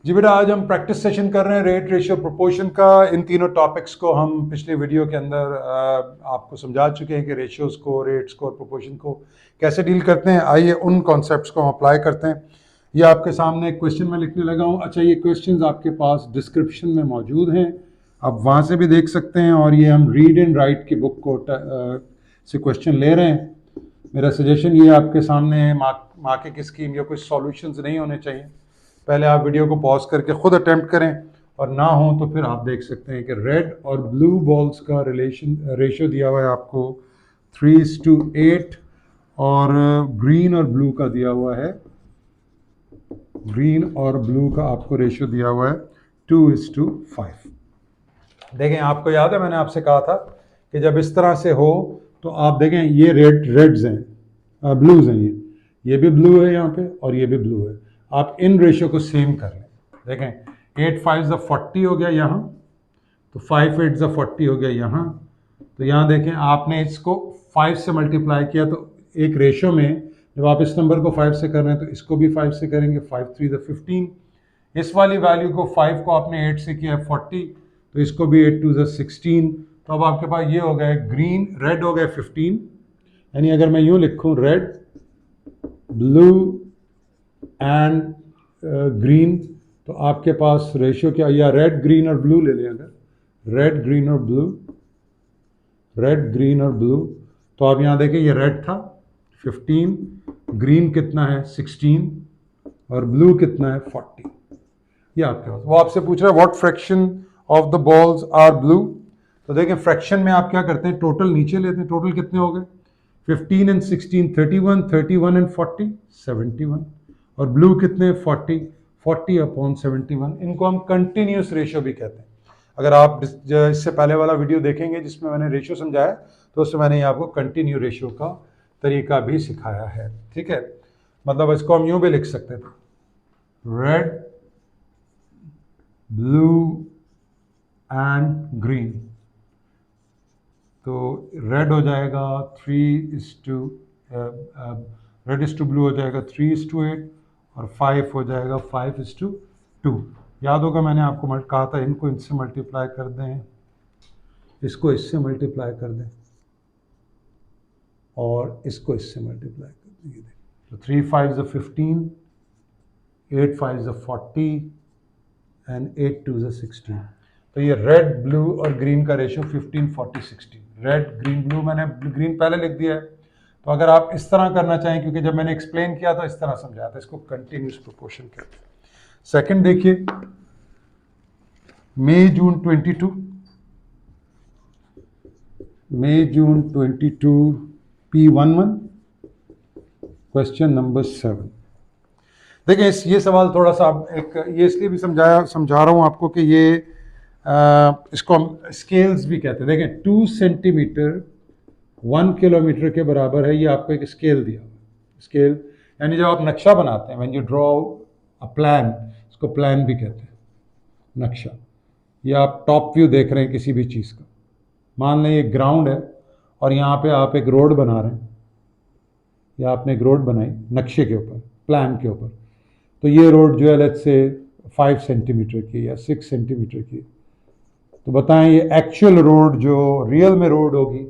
जी बेटा, आज हम प्रैक्टिस सेशन कर रहे हैं रेट रेशियो प्रोपोर्शन का। इन तीनों टॉपिक्स को हम पिछली वीडियो के अंदर आपको समझा चुके हैं कि रेशियोज को, रेट्स को और प्रोपोर्शन को कैसे डील करते हैं। आइए उन कॉन्सेप्ट्स को हम अप्लाई करते हैं। ये आपके सामने एक क्वेश्चन मैं लिखने लगा हूँ। अच्छा, ये क्वेश्चंस आपके पास डिस्क्रिप्शन में मौजूद हैं, आप वहाँ से भी देख सकते हैं। और ये हम रीड एंड राइट की बुक को से क्वेश्चन ले रहे हैं। मेरा सजेशन ये आपके सामने है, मार्किंग की स्कीम या कोई सॉल्यूशंस नहीं होने चाहिए। पहले आप वीडियो को पॉज करके खुद अटेम्प्ट करें, और ना हो तो फिर आप देख सकते हैं कि रेड और ब्लू बॉल्स का रेशियो दिया हुआ है आपको 3:8, और ग्रीन और ब्लू का दिया हुआ है, ग्रीन और ब्लू का आपको रेशियो दिया हुआ है 2:5। देखें, आपको याद है मैंने आपसे कहा था कि जब इस तरह से हो तो आप देखें ये रेड्स हैं, ब्लूज हैं, ये भी ब्लू है यहाँ पे और ये भी ब्लू है। आप इन रेशियो को सेम कर लें। देखें 8 5 40 हो गया यहाँ, तो 5 8 40 हो गया यहाँ। तो यहाँ देखें आपने इसको 5 से मल्टीप्लाई किया, तो एक रेशियो में जब आप इस नंबर को 5 से कर रहे हैं तो इसको भी 5 से करेंगे। 5 3 15। इस वाली वैल्यू को 5 को आपने 8 से किया है 40, तो इसको भी 8 2 16। तो अब आपके पास ये हो गया ग्रीन, रेड हो गया 15। यानी अगर मैं यूँ लिखूँ रेड, ब्लू एंड ग्रीन, तो आपके पास रेशियो क्या, या रेड ग्रीन और ब्लू ले लें। अगर रेड ग्रीन और ब्लू, रेड ग्रीन और ब्लू, तो आप यहाँ देखें ये रेड था 15, ग्रीन कितना है 16, और ब्लू कितना है 40। ये आपके पास वो आपसे पूछ रहा है what fraction of the balls are blue. तो देखें फ्रैक्शन में आप क्या करते हैं, टोटल नीचे लेते हैं। टोटल कितने हो गए, 15 एंड 16 31, 31 एंड 40 71, और ब्लू कितने 40 40 अपॉन 71। इनको हम कंटिन्यूस रेशियो भी कहते हैं। अगर आप इससे पहले वाला वीडियो देखेंगे जिसमें मैंने रेशियो समझाया, तो उसमें मैंने आपको कंटिन्यू रेशियो का तरीका भी सिखाया है। ठीक है, मतलब इसको हम यूं भी लिख सकते थे, रेड, ब्लू एंड ग्रीन। तो रेड हो जाएगा 3:, रेड इज टू ब्लू हो जाएगा 3:8, और 5 हो जाएगा 5:2। याद होगा मैंने आपको कहा था इनको इनसे मल्टीप्लाई कर दें, इसको इससे मल्टीप्लाई कर दें, और इसको इससे मल्टीप्लाई कर दें। तो 3 5 15, 8 5 40 एंड 8 2 16। तो ये रेड, ब्लू और ग्रीन का रेशियो 15 40 16। रेड ग्रीन ब्लू, मैंने ग्रीन पहले लिख दिया है। तो अगर आप इस तरह करना चाहें, क्योंकि जब मैंने एक्सप्लेन किया था इस तरह समझाया था, इसको कंटिन्यूस प्रोपोर्शन कहते हैं। सेकंड देखिए, मई जून 22, मई जून 22 P11, क्वेश्चन नंबर 7। देखिए ये सवाल थोड़ा सा ये इसलिए भी समझा रहा हूँ आपको कि ये इसको हम स्केल्स भी कहते हैं। देखें 2 सेंटीमीटर 1 किलोमीटर के बराबर है। ये आपको एक स्केल दिया हुआ। स्केल यानी जब आप नक्शा बनाते हैं, when you draw a plan, इसको प्लान भी कहते हैं, नक्शा। ये आप टॉप व्यू देख रहे हैं किसी भी चीज़ का। मान लें ये ग्राउंड है और यहाँ पे आप एक रोड बना रहे हैं, या आपने एक रोड बनाई नक्शे के ऊपर, प्लान के ऊपर। तो ये रोड जो है लेट्स से 5 सेंटीमीटर की या 6 सेंटीमीटर की, तो बताएं ये एक्चुअल रोड जो रियल में रोड होगी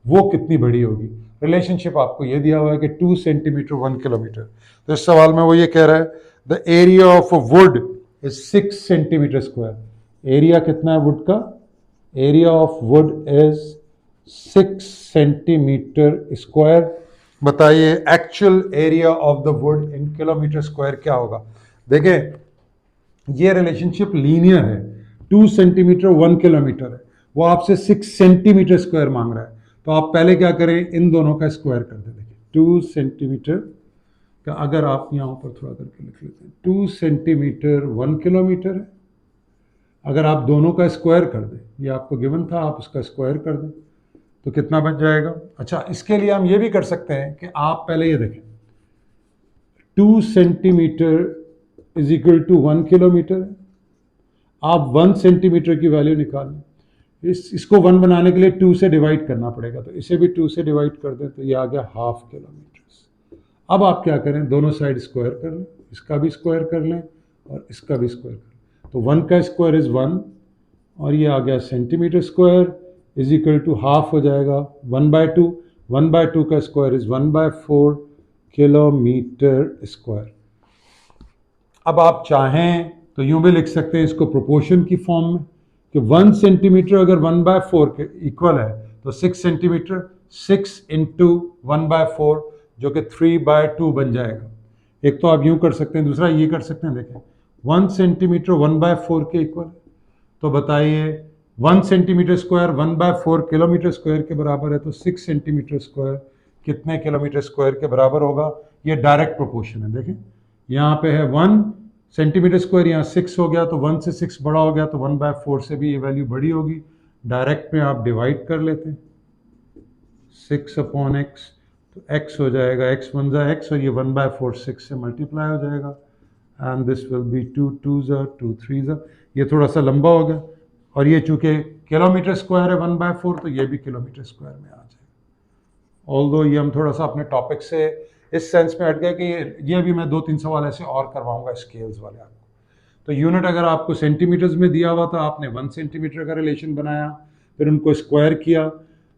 वो कितनी बड़ी होगी। रिलेशनशिप आपको ये दिया हुआ है कि 2 सेंटीमीटर 1 किलोमीटर। तो इस सवाल में वो ये कह रहा है the area of a wood is 6 centimetre square. Area कितना है वुड का, area of wood is 6 centimetre square. बताइए actual area of the wood in kilometre square क्या होगा। देखें ये रिलेशनशिप लीनियर है, 2 सेंटीमीटर 1 किलोमीटर है, वो आपसे 6 सेंटीमीटर स्क्वायर मांग रहा है। तो आप पहले क्या करें, इन दोनों का स्क्वायर कर दें। देखिए 2 सेंटीमीटर का अगर आप यहाँ ऊपर थोड़ा करके लिख लेते हैं, 2 सेंटीमीटर 1 किलोमीटर है। अगर आप दोनों का स्क्वायर कर दें, ये आपको गिवन था, आप उसका स्क्वायर कर दें तो कितना बच जाएगा। अच्छा, इसके लिए हम ये भी कर सकते हैं कि आप पहले ये देखें 2 centimetre is equal to 1 kilometre है। आप 1 सेंटीमीटर की वैल्यू निकालें, इसको 1 बनाने के लिए 2 से डिवाइड करना पड़ेगा, तो इसे भी 2 से डिवाइड कर दें तो ये आ गया हाफ किलोमीटर। अब आप क्या करें, दोनों साइड स्क्वायर कर लें, इसका भी स्क्वायर कर लें और इसका भी स्क्वायर कर, तो 1 का स्क्वायर इज़ 1 और ये आ गया centimetre square is equal to half हो जाएगा 1/2, 1/2 का स्क्वायर इज 1/4 किलोमीटर स्क्वायर। अब आप चाहें तो यूं भी लिख सकते हैं इसको प्रोपोर्शन की फॉर्म में कि 1 सेंटीमीटर अगर 1/4 के इक्वल है तो 6 सेंटीमीटर 6 इंटू 1/4 जो कि 3/2 बन जाएगा। एक तो आप यूं कर सकते हैं, दूसरा ये कर सकते हैं। देखें 1 सेंटीमीटर 1/4 के इक्वल, तो बताइए 1 सेंटीमीटर स्क्वायर 1/4 किलोमीटर स्क्वायर के बराबर है, तो 6 सेंटीमीटर स्क्वायर कितने किलोमीटर स्क्वायर के बराबर होगा? ये डायरेक्ट प्रोपोर्शन है। देखें यहाँ पे है 1 सेंटीमीटर स्क्वायर, यहाँ 6 हो गया, तो 1 से 6 बड़ा हो गया, तो 1/4 से भी ये वैल्यू बड़ी होगी। डायरेक्ट में आप डिवाइड कर लेते हैं 6/x, तो x हो जाएगा x 1 ज़ा x और ये 1/4 6 से मल्टीप्लाई हो जाएगा एंड दिस विल बी 2 2 ज़ा 2 3 ज़ा। ये थोड़ा सा लंबा हो गया और ये चूंकि किलोमीटर स्क्वायर है 1/4 तो ये भी किलोमीटर स्क्वायर में आ जाएगा। ऑल्दो ये हम थोड़ा सा अपने टॉपिक से इस सेंस में हट गए कि ये भी मैं 2-3 सवाल ऐसे और करवाऊंगा स्केल्स वाले आपको। तो यूनिट अगर आपको सेंटीमीटर्स में दिया हुआ था, आपने 1 सेंटीमीटर का रिलेशन बनाया, फिर उनको स्क्वायर किया।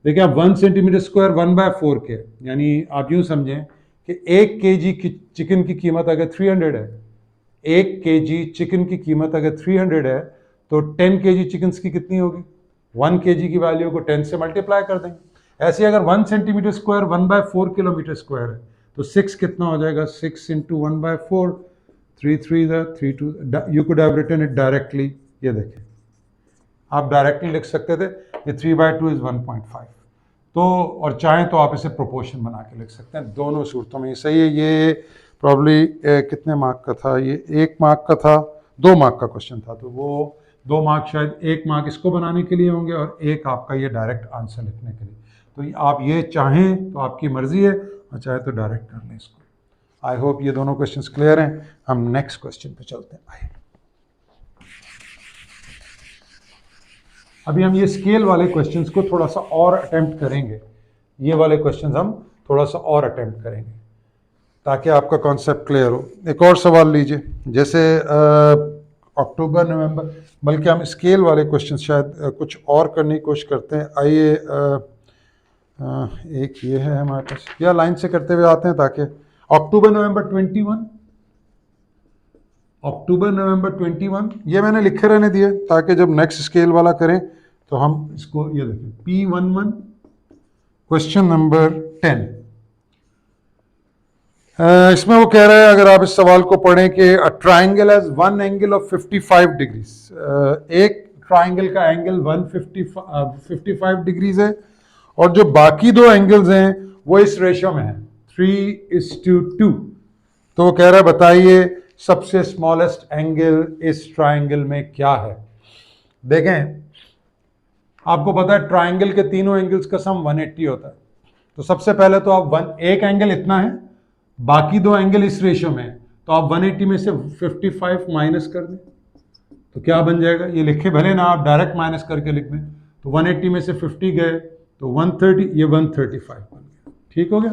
देखिए आप 1 सेंटीमीटर स्क्वायर 1/4 के, यानी आप यूं समझें कि 1 kg की चिकन की कीमत अगर 300 है, 1 kg चिकन की कीमत अगर 300 है, तो 10 kg चिकन की कितनी होगी? 1 kg की वैल्यू को 10 से मल्टीप्लाई कर देंगे। ऐसे अगर 1 सेंटीमीटर स्क्वायर 1/4 किलोमीटर स्क्वायर है, तो 6 कितना हो जाएगा? 6 into 1/4, 3 3 3 2, you could have written it directly. ये देखें आप डायरेक्टली लिख सकते थे, ये 3/2 इज 1.5। तो और चाहें तो आप इसे प्रोपोर्शन बना के लिख सकते हैं। दोनों सूरतों में ये सही है। ये प्रॉब्ली कितने मार्क का था? ये 1 मार्क का था, 2 मार्क का क्वेश्चन था, तो वो 2 मार्क शायद 1 मार्क इसको बनाने के लिए होंगे और 1 आपका ये डायरेक्ट आंसर लिखने के लिए। तो आप ये चाहें तो आपकी मर्जी है और चाहे तो डायरेक्ट कर लें इसको। आई होप ये दोनों क्वेश्चंस क्लियर हैं। हम नेक्स्ट क्वेश्चन पे चलते हैं। आइए अभी हम ये स्केल वाले क्वेश्चंस को थोड़ा सा और अटेम्प्ट करेंगे। ये वाले क्वेश्चंस हम थोड़ा सा और अटेम्प्ट करेंगे ताकि आपका कॉन्सेप्ट क्लियर हो। एक और सवाल लीजिए, जैसे अक्टूबर नवंबर, बल्कि हम स्केल वाले क्वेश्चंस शायद कुछ और करने की कोशिश करते हैं। आइए एक ये है हमारे पास, या लाइन से करते हुए आते हैं ताकि अक्टूबर नवंबर 21, अक्टूबर नवंबर 21 ये मैंने लिखे रहने दिए ताकि जब नेक्स्ट स्केल वाला करें तो हम इसको ये देखें। P11 क्वेश्चन नंबर 10, इसमें वो कह रहा है, अगर आप इस सवाल को पढ़ें कि a triangle has one angle of 55 degrees, एक ट्राइंगल का एंगल 55 डिग्रीज है और जो बाकी दो एंगल्स हैं वो इस रेशो में है 3:2। तो वो कह रहा है बताइए सबसे स्मॉलेस्ट एंगल इस ट्राइंगल में क्या है। देखें आपको पता है ट्राइंगल के तीनों एंगल्स का सम 180 होता है। तो सबसे पहले तो आप एक एंगल इतना है, बाकी दो एंगल इस रेशियो में है, तो आप 180 में से 55 माइनस कर दें तो क्या बन जाएगा? ये लिखे भले ना, आप डायरेक्ट माइनस करके लिख दें। तो 180 में से 50 गए तो 130, ये 135 बन गया। ठीक हो गया?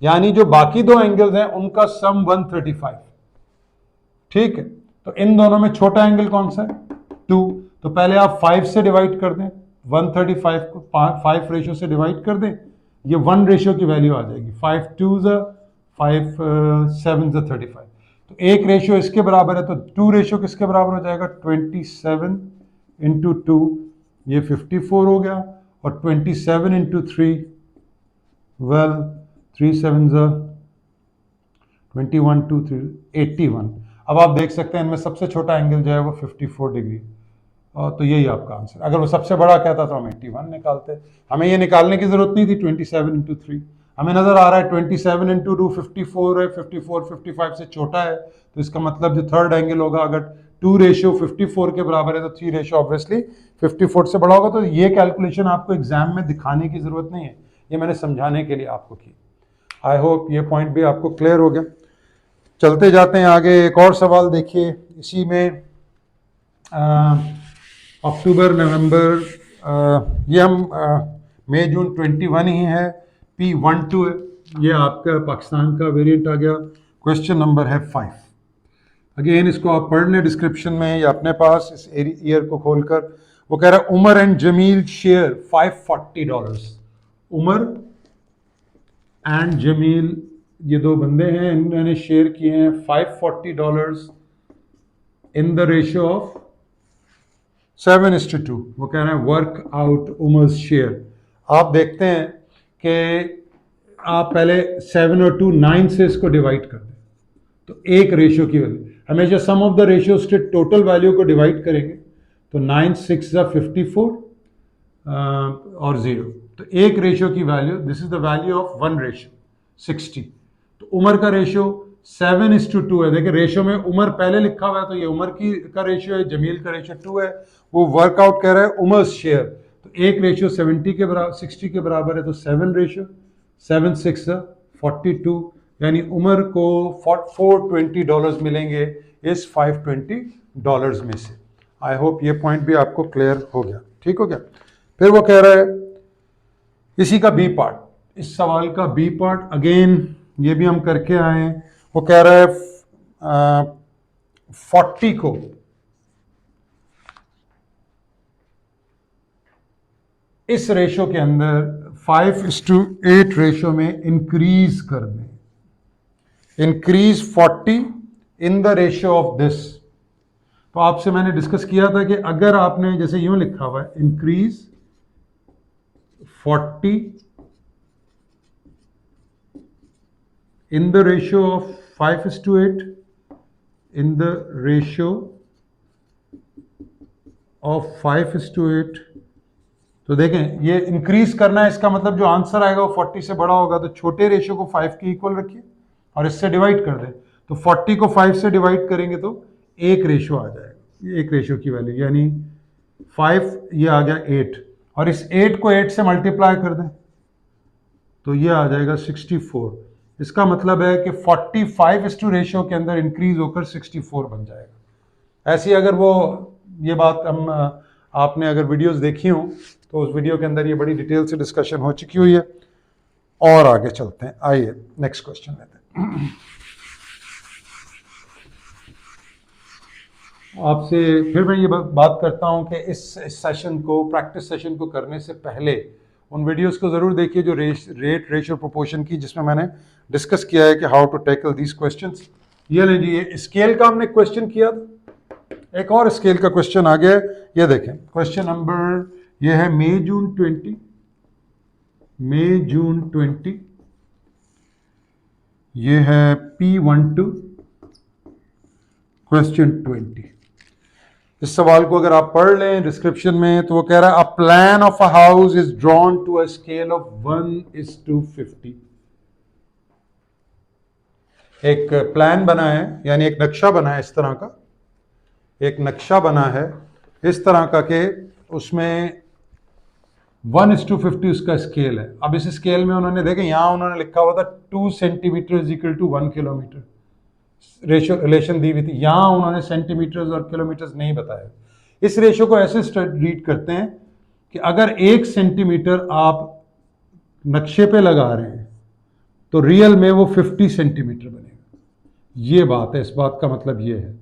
यानी जो बाकी दो एंगल्स हैं उनका सम 135। ठीक है, तो इन दोनों में छोटा एंगल कौन सा है? 2। तो पहले आप 5 से डिवाइड कर दें, 135 को 5 रेशियो से डिवाइड कर दें, ये 1 रेशियो की वैल्यू आ जाएगी। 5 2 5 7 35। तो एक रेशियो इसके बराबर है, तो 2 रेशियो किसके बराबर हो जाएगा? 27 इंटू 2, ये 54 हो गया, और 27 इंटू 3, वेल 3 7 21 2 3 81। अब आप देख सकते हैं इनमें सबसे छोटा एंगल जो है वो 54 डिग्री, तो यही आपका आंसर। अगर वो सबसे बड़ा कहता तो हम 81 निकालते। हमें ये निकालने की जरूरत नहीं थी 27 इंटू 3। हमें नजर आ रहा है 27 इंटू 2 54 है, 54 55 से छोटा है, तो इसका मतलब जो थर्ड एंगल होगा, अगर 2 रेशियो 54 के बराबर है तो 3 रेशियो ऑब्वियसली 54 से बड़ा होगा। तो ये कैलकुलेशन आपको एग्जाम में दिखाने की जरूरत नहीं है, ये मैंने समझाने के लिए आपको की। आई होप ये पॉइंट भी आपको क्लियर हो गया। चलते जाते हैं आगे। एक और सवाल देखिए इसी में, अक्टूबर नवंबर, ये हम मई जून 21 ही है, P12 है, ये आपका पाकिस्तान का वेरिएंट आ गया। क्वेश्चन नंबर है 5। अगेन इसको आप पढ़ लें डिस्क्रिप्शन में या अपने पास इस ईयर को खोलकर। वो कह रहा है Umar and Jamil share $540। Umar and Jamil ये दो बंदे हैं, इन्होंने शेयर किए हैं $540 इन द रेशियो ऑफ 7:2। वो कह रहे हैं वर्क आउट उमर्स शेयर। आप देखते हैं कि आप पहले 7 और 2 9 से इसको डिवाइड कर दें तो एक रेशियो की वैल्यू, हमेशा सम ऑफ द रेशियोज के टोटल वैल्यू को डिवाइड करेंगे तो 9 6 54 और 0, तो एक रेशियो की value, this is the value of 1 ratio 60। तो उमर का रेशियो 7:2 है। देखिए रेशियो में उमर पहले लिखा हुआ है तो ये उमर की का रेशियो है, जमील का रेशियो 2 है। वो वर्कआउट कह रहा है उमर्स शेयर, तो एक रेशियो 70 के बराबर 60 के बराबर है, तो 7 रेशियो 7 6 42, यानी उमर को $420 मिलेंगे इस $520 में से। आई होप ये पॉइंट भी आपको क्लियर हो गया, ठीक हो गया। फिर वो कह रहा है इसी का बी पार्ट, इस सवाल का बी पार्ट, अगेन ये भी हम करके आए हैं। वो कह रहा है 40 को इस रेशो के अंदर 5:8 रेशो में इंक्रीज कर दें, increase 40 in the ratio of this. तो आपसे मैंने डिस्कस किया था कि अगर आपने जैसे यूं लिखा हुआ है increase 40 in the ratio of 5:8 in the ratio of 5:8, तो देखें ये इंक्रीज करना है, इसका मतलब जो आंसर आएगा वो 40 से बड़ा होगा, तो छोटे रेशियो को 5 के इक्वल रखिए और इससे डिवाइड कर दें, तो 40 को 5 से डिवाइड करेंगे तो एक रेशियो आ जाएगा, एक रेशियो की वैल्यू, यानी 5 ये आ गया 8, और इस 8 को 8 से मल्टीप्लाई कर दें तो ये आ जाएगा 64। इसका मतलब है कि 45 रेशियो के अंदर इंक्रीज होकर 64 बन जाएगा। ऐसी अगर वो ये बात हम आपने अगर वीडियोस देखी हो तो उस वीडियो के अंदर ये बड़ी डिटेल से डिस्कशन हो चुकी हुई है। और आगे चलते हैं, आइए नेक्स्ट क्वेश्चन लेते हैं। आपसे फिर मैं ये बात करता हूं कि इस सेशन को, प्रैक्टिस सेशन को करने से पहले उन वीडियोस को ज़रूर देखिए जो रेट रेशियो प्रोपोर्शन की, जिसमें मैंने डिस्कस किया है कि how to tackle these questions. ये लीजिए स्केल का हमने क्वेश्चन किया था, एक और स्केल का क्वेश्चन आ गया। ये देखें क्वेश्चन नंबर ये है मई जून 20, ये है P12 क्वेश्चन 20। इस सवाल को अगर आप पढ़ लें डिस्क्रिप्शन में तो वो कह रहा है a plan of a house is drawn to a scale of 1:50। एक प्लान बना है, यानी एक नक्शा बना है, इस तरह का एक नक्शा बना है इस तरह का कि उसमें 1:50 उसका स्केल है। अब इस स्केल में उन्होंने देखें यहां उन्होंने लिखा हुआ था 2 centimetre is equal to 1 kilometre, ratio relation दी हुई थी। यहां उन्होंने सेंटीमीटर्स और किलोमीटर्स नहीं बताया। इस रेशियो को ऐसे रीड करते हैं कि अगर 1 सेंटीमीटर आप नक्शे पे लगा रहे हैं तो रियल में वो 50 सेंटीमीटर बनेगा। ये बात है, इस बात का मतलब ये है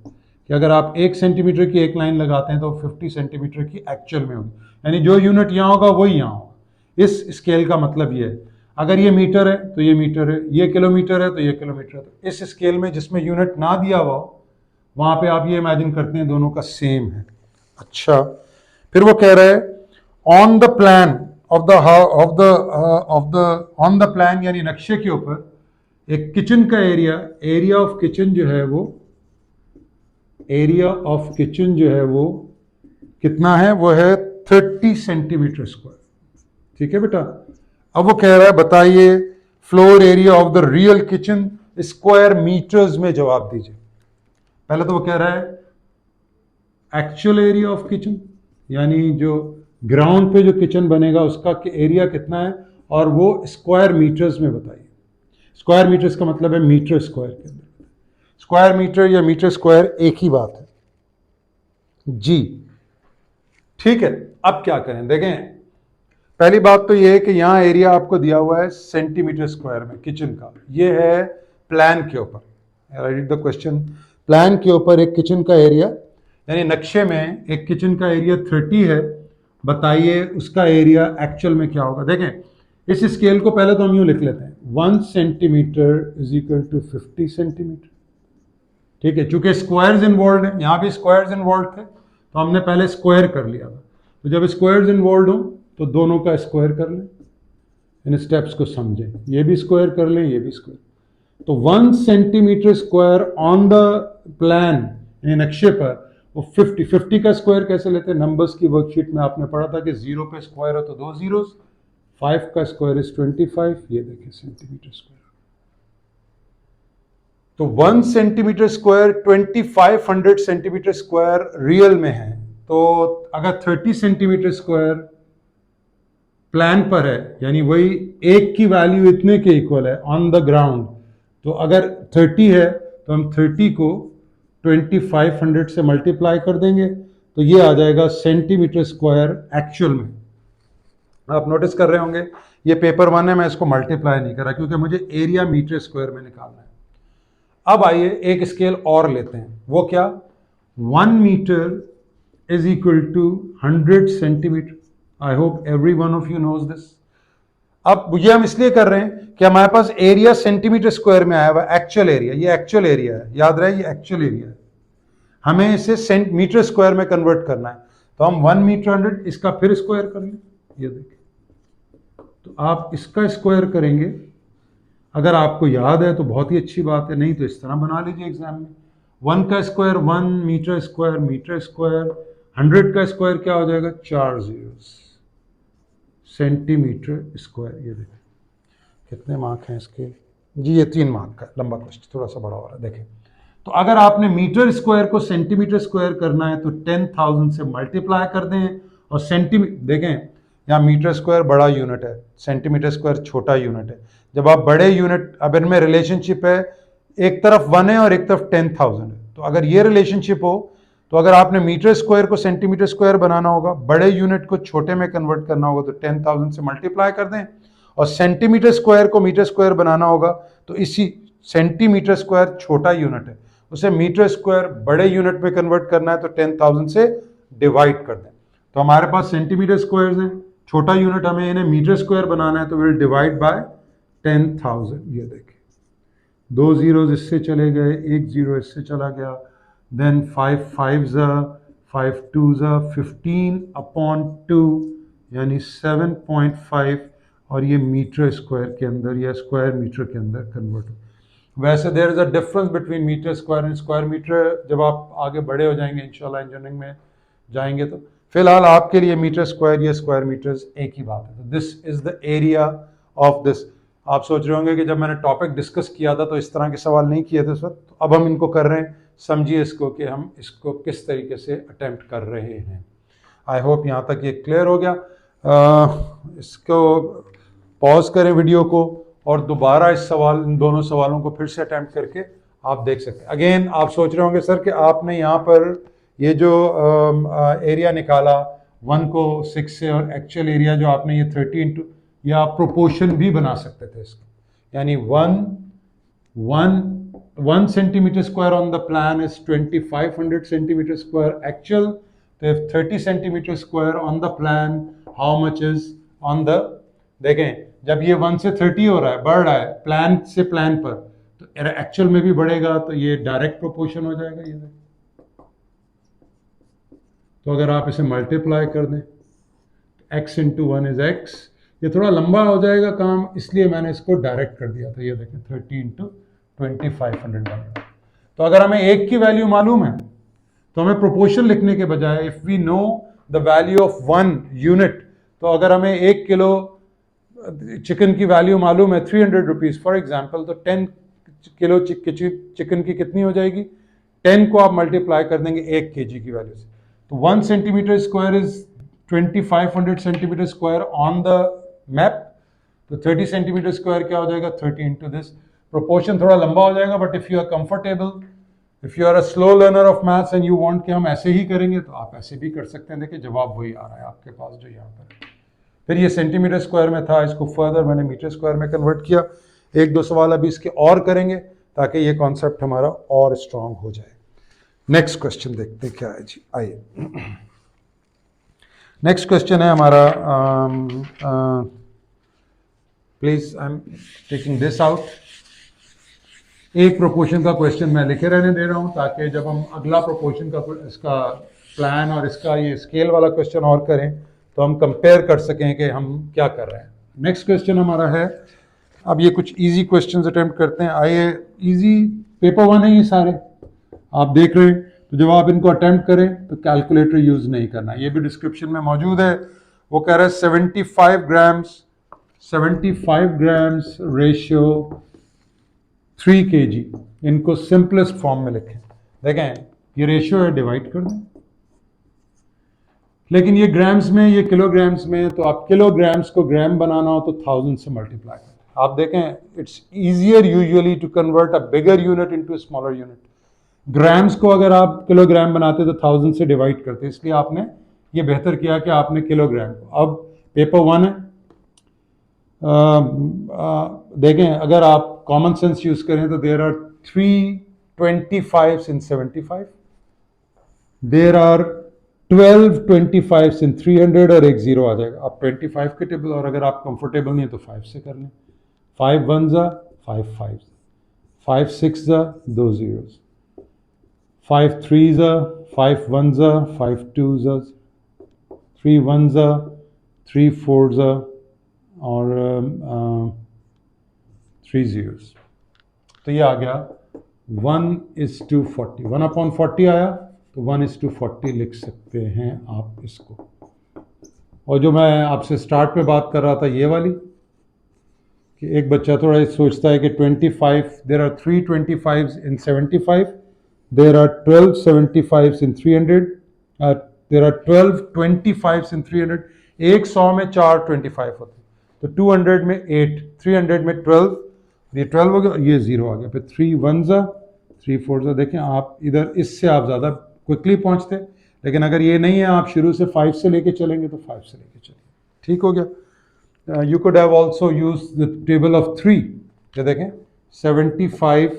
कि अगर आप 1 सेंटीमीटर की एक लाइन लगाते हैं तो 50 सेंटीमीटर की एक्चुअल में होगी, यानी जो यूनिट यहां होगा वही यहां होगा। इस स्केल का मतलब ये है, अगर ये मीटर है तो ये मीटर है, ये किलोमीटर है तो ये किलोमीटर है। तो इस स्केल में जिसमें यूनिट ना दिया हुआ हो वहां पे आप ये इमेजिन करते हैं दोनों का सेम है। अच्छा, फिर वो कह रहा है on the plan on the plan यानी नक्शे के ऊपर एक किचन का एरिया ऑफ किचन जो है वो कितना है, वो है 30 सेंटीमीटर स्क्वायर। ठीक है बेटा। अब वो कह रहा है बताइए floor area of the real kitchen square metres में जवाब दीजिए। पहले तो वो कह रहा है एक्चुअल एरिया ऑफ किचन, यानी जो ग्राउंड पे जो किचन बनेगा उसका एरिया कितना है, और वो स्क्वायर मीटर्स में बताइए। स्क्वायर मीटर्स का मतलब है मीटर स्क्वायर के अंदर। स्क्वायर मीटर या मीटर स्क्वायर एक ही बात है जी। ठीक है, अब क्या करें, देखें पहली बात तो ये है कि यहां एरिया आपको दिया हुआ है सेंटीमीटर स्क्वायर में किचन का, ये है प्लान के ऊपर। I read the question, plan के ऊपर एक किचन का एरिया, यानी नक्शे में एक किचन का एरिया 30 है, बताइए उसका एरिया एक्चुअल में क्या होगा। देखें इस स्केल को पहले तो हम यूँ लिख लेते हैं, 1 centimetre is equal to 50 centimetre. ठीक है, चूंकि स्क्वायर्स इन्वॉल्व है, यहाँ भी स्क्वायर्स इन्वॉल्व थे तो हमने पहले स्क्वायर कर लिया था। तो जब स्क्वायर्स इन्वॉल्व हो तो दोनों का स्क्वायर कर लें, इन स्टेप्स को समझें, ये भी स्क्वायर कर लें, ये भी स्क्वायर। तो 1 centimetre square on the plan, यानी नक्शे पर, वो 50 का स्क्वायर कैसे लेते हैं, नंबर्स की वर्कशीट में आपने पढ़ा था कि 0 पे स्क्वायर हो तो 2 जीरोस, 5 का स्क्वायर इज 25, ये देखिए सेंटीमीटर स्क्वायर। तो 1 centimetre square 2500 centimetre square real में है। तो अगर 30 सेंटीमीटर स्क्वायर प्लान पर है, यानी वही एक की वैल्यू इतने के इक्वल है ऑन द ग्राउंड, तो अगर 30 है तो हम 30 को 2500 से मल्टीप्लाई कर देंगे तो ये आ जाएगा सेंटीमीटर स्क्वायर एक्चुअल में। आप नोटिस कर रहे होंगे ये पेपर 1 है, मैं इसको मल्टीप्लाई नहीं करा क्योंकि मुझे एरिया मीटर स्क्वायर में निकालना है। अब आइए एक स्केल और लेते हैं, वो क्या, 1 metre is equal to 100 centimetre. I hope every one of you knows this. अब ये हम इसलिए कर रहे हैं कि हमारे पास एरिया सेंटीमीटर स्क्वायर में आया हुआ, एक्चुअल एरिया, ये एक्चुअल एरिया है, याद रहे ये एक्चुअल एरिया है, हमें इसे सेंटीमीटर स्क्वायर में कन्वर्ट करना है। तो हम 1 मीटर 100 इसका फिर स्क्वायर कर लें, ये देखिए, तो आप इसका स्क्वायर करेंगे, अगर आपको याद है तो बहुत ही अच्छी बात है, नहीं तो इस तरह बना लीजिए एग्जाम में, 1 का square 1 metre square, metre square, 100 का स्क्वायर क्या हो जाएगा, 4 जीरोस, सेंटीमीटर स्क्वायर। ये देखिए कितने मार्क हैं इसके जी, ये 3 मार्क का लंबा क्वेश्चन, थोड़ा सा बड़ा हो रहा है। देखें तो अगर आपने मीटर स्क्वायर को सेंटीमीटर स्क्वायर करना है तो 10,000 से मल्टीप्लाई कर दें, और सेंटीमीटर, देखें यहाँ मीटर स्क्वायर बड़ा यूनिट है, सेंटीमीटर स्क्वायर छोटा यूनिट है। जब आप बड़े यूनिट, अब इनमें रिलेशनशिप है, एक तरफ 1 है और एक तरफ 10,000 है, तो अगर ये रिलेशनशिप हो तो अगर आपने मीटर स्क्वायर को सेंटीमीटर स्क्वायर बनाना होगा, बड़े यूनिट को छोटे में कन्वर्ट करना होगा, तो 10,000 से मल्टीप्लाई कर दें, और सेंटीमीटर स्क्वायर को मीटर स्क्वायर बनाना होगा तो इसी सेंटीमीटर स्क्वायर छोटा यूनिट है, उसे मीटर स्क्वायर बड़े यूनिट में कन्वर्ट करना है तो 10,000 से डिवाइड कर दें। तो हमारे पास सेंटीमीटर स्क्वायर्स हैं, छोटा यूनिट हमें इन्हें मीटर स्क्वायर बनाना है तो विल डिवाइड बाय 10,000। ये देखिए 2 जीरोज इससे चले गए, 1 जीरो इससे चला गया, देन 5 5 5 2 15/2 यानी 7.5, और ये मीटर स्क्वायर के अंदर या स्क्वायर मीटर के अंदर कन्वर्ट हो। वैसे there is a difference between metre square and square metre, जब आप आगे बड़े हो जाएंगे इंशाल्लाह इंजीनियरिंग में जाएंगे तो, फिलहाल आपके लिए मीटर स्क्वायर या स्क्वायर मीटर्स एक ही बात है। तो this is the area of this. आप सोच रहे होंगे कि जब मैंने टॉपिक डिस्कस किया था तो इस तरह के सवाल नहीं किए थे उस वक्त, तो अब हम इनको कर रहे हैं, समझिए इसको कि हम इसको किस तरीके से अटेम्प्ट कर रहे हैं। आई होप यहाँ तक ये क्लियर हो गया। इसको पॉज करें वीडियो को और दोबारा इस सवाल, इन दोनों सवालों को फिर से अटेम्प्ट करके आप देख सकते हैं। अगेन आप सोच रहे होंगे सर कि आपने यहाँ पर ये जो एरिया निकाला 1 को 6 से, और एक्चुअल एरिया जो आपने ये 30 इंटू, या आप प्रोपोर्शन भी बना सकते थे इसको, यानी 1 centimetre square on the plan is 2500 centimetre square actual, तो if 30 centimetre square on the plan how much is on the, देखें जब ये 1 से 30 हो रहा है, बढ़ रहा है प्लान से प्लान पर, तो एक्चुअल में भी बढ़ेगा, तो ये डायरेक्ट प्रोपोर्शन हो जाएगा। ये तो अगर आप इसे मल्टीप्लाई कर दें, x इंटू 1 इज x, ये थोड़ा लंबा हो जाएगा काम, इसलिए मैंने इसको डायरेक्ट कर दिया था। ये देखें 30 इंटू 2500। तो अगर हमें एक की वैल्यू मालूम है तो हमें प्रोपोर्शन लिखने के बजाय, if we know the value of 1 unit, तो अगर हमें 1 किलो चिकन की वैल्यू मालूम है 300 रुपीज़ फॉर एग्जाम्पल, तो 10 किलो चिकन की कितनी हो जाएगी, 10 को आप मल्टीप्लाई कर देंगे 1 kg की वैल्यू से, तो 1 centimetre square is 2500 centimetre square on the map, तो 30 सेंटीमीटर स्क्वायर क्या हो जाएगा, 30 इंटू दिस। प्रोपोर्शन थोड़ा लंबा हो जाएगा, but if you are comfortable, if you are a slow learner of maths and you want कि हम ऐसे ही करेंगे, तो आप ऐसे भी कर सकते हैं। देखिए जवाब वही आ रहा है आपके पास जो यहाँ पर। फिर ये सेंटीमीटर स्क्वायर में था, इसको फर्दर मैंने मीटर स्क्वायर में कन्वर्ट किया। 1-2 सवाल अभी इसके और करेंगे ताकि ये कॉन्सेप्ट हमारा और स्ट्रांग हो जाए। नेक्स्ट क्वेश्चन देखते हैं क्या है जी, आइए। नेक्स्ट क्वेश्चन है हमारा, please I am taking this out. एक प्रोपोर्शन का क्वेश्चन मैं लिखे रहने दे रहा हूं ताकि जब हम अगला प्रोपोर्शन का इसका प्लान और इसका ये स्केल वाला क्वेश्चन और करें तो हम कंपेयर कर सकें कि हम क्या कर रहे हैं। नेक्स्ट क्वेश्चन हमारा है, अब ये कुछ इजी क्वेश्चंस अटेम्प्ट करते हैं। आइए, इजी पेपर 1 है ये सारे, आप देख रहे हैं। तो जब आप इनको अटेम्प्ट करें तो कैलकुलेटर यूज नहीं करना, ये भी डिस्क्रिप्शन में मौजूद है। वो कह रहा है 75 ग्राम्स रेशियो 3 kg, इनको सिंपलेस्ट फॉर्म में लिखें। देखें ये रेशियो है, डिवाइड कर दें, लेकिन ये ग्राम्स में, ये किलोग्राम्स में, तो आप किलोग्राम्स को ग्राम बनाना हो तो 1000 से मल्टीप्लाई करें। आप देखें it's easier usually to convert a bigger unit into smaller unit. Grams को अगर आप किलोग्राम बनाते तो 1000 से डिवाइड करते, इसलिए आपने ये बेहतर किया कि आपने किलोग्राम को। अब पेपर 1 है, देखें अगर आप कॉमन सेंस यूज करें तो there are 3 25 in 75, there are 12 25 in 300 और एक जीरो आ जाएगा। आप 25 के टेबल, और अगर आप कंफर्टेबल नहीं है तो 5 से कर लें। 5 1 जा 5 5, 5 6 जा 2 zeros, 5 3 जा 5 1 जा 5 2 जा 3 1 जा 3 4 जा और 3 zeros। तो ये आ गया 1:40, 1/40 आया तो 1:40 लिख सकते हैं आप इसको। और जो मैं आपसे स्टार्ट में बात कर रहा था ये वाली, कि एक बच्चा थोड़ा सोचता है कि 25, there are 3 25 in 75, there are 12 75 in 300, there are 12 25 in 300। एक 100 में 4 25 होते हैं, तो 200 में 8, 300 में 12, ये 12 हो गया, ये 0 आ गया। फिर 3 1 जा 3 4 जा। देखें आप इधर इससे आप ज़्यादा क्विकली पहुंचते, लेकिन अगर ये नहीं है, आप शुरू से 5 से लेके चलेंगे तो 5 से लेके चलेंगे। ठीक हो गया। You could have also use the table of 3। ये देखें 75,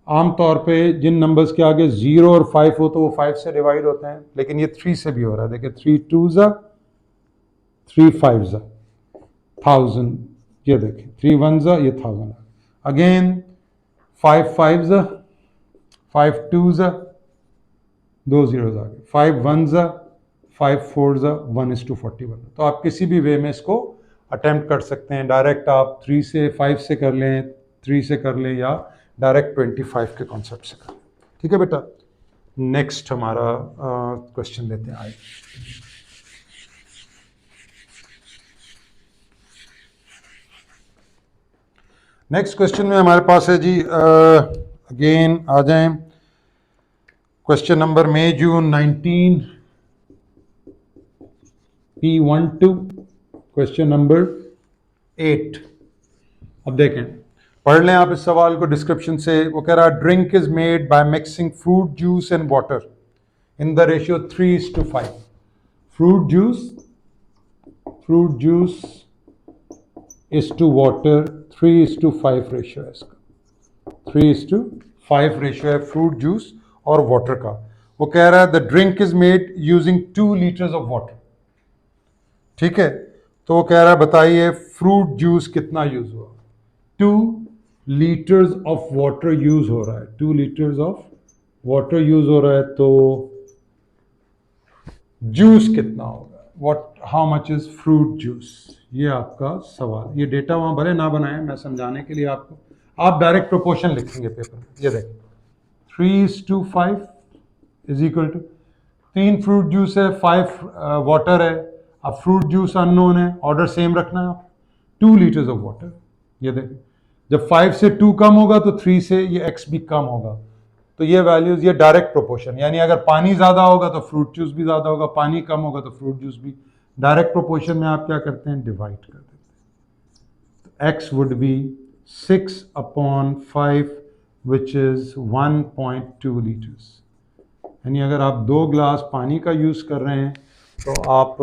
आमतौर पे जिन नंबर्स के आगे 0 और 5 हो तो वो 5 से डिवाइड होते हैं, लेकिन ये 3 से भी हो रहा है। देखें 3 2 जा 3 5 जा 1000, ये देखें 3 1 जा ये 1000, अगेन 5 5 जा 5 2 जा 2 zeros आ गए, 5 1 जा 5 4 जा 1:40 बना। तो आप किसी भी वे में इसको अटेम्प्ट कर सकते हैं। डायरेक्ट आप 3 से 5 से कर लें, 3 से कर लें, या डायरेक्ट 25 के कॉन्सेप्ट से कर लें। ठीक है बेटा। नेक्स्ट हमारा क्वेश्चन लेते हैं। आइए, नेक्स्ट क्वेश्चन में हमारे पास है जी, अगेन आ जाएं, क्वेश्चन नंबर मई जून 19 P12, क्वेश्चन नंबर 8। अब देखें, पढ़ लें आप इस सवाल को डिस्क्रिप्शन से। वो कह रहा है drink is made by mixing fruit juice and water in the ratio 3:5। Fruit juice is to water 3:5 ratio है इसका। 3:5 रेशियो है फ्रूट जूस और वाटर का। वो कह रहा है the drink is made using 2 liters of water. ठीक है, तो वो कह रहा है बताइए फ्रूट जूस कितना यूज हुआ। 2 liters ऑफ वाटर यूज हो रहा है, 2 liters ऑफ वाटर यूज हो रहा है, तो जूस कितना होगा, how much is fruit juice. ये आपका सवाल। ये डेटा वहां भले ना बनाए, मैं समझाने के लिए आपको, आप डायरेक्ट प्रोपोर्शन लिखेंगे पेपर में। ये देखें 3:5 is equal to 3 fruit juice है, 5 वाटर है। अब फ्रूट जूस अननोन है, ऑर्डर सेम रखना है आप, 2 liters ऑफ वाटर। ये देखें जब 5 से 2 कम होगा तो 3 से ये x भी कम होगा, तो ये वैल्यूज, ये डायरेक्ट प्रोपोर्शन, यानी अगर पानी ज्यादा होगा तो फ्रूट जूस भी ज्यादा होगा, पानी कम होगा तो फ्रूट जूस भी। डायरेक्ट प्रोपोर्शन में आप क्या करते हैं, डिवाइड कर देते हैं। तो x would be 6/5 which is 1.2 liters। यानी अगर आप 2 ग्लास पानी का यूज कर रहे हैं तो आप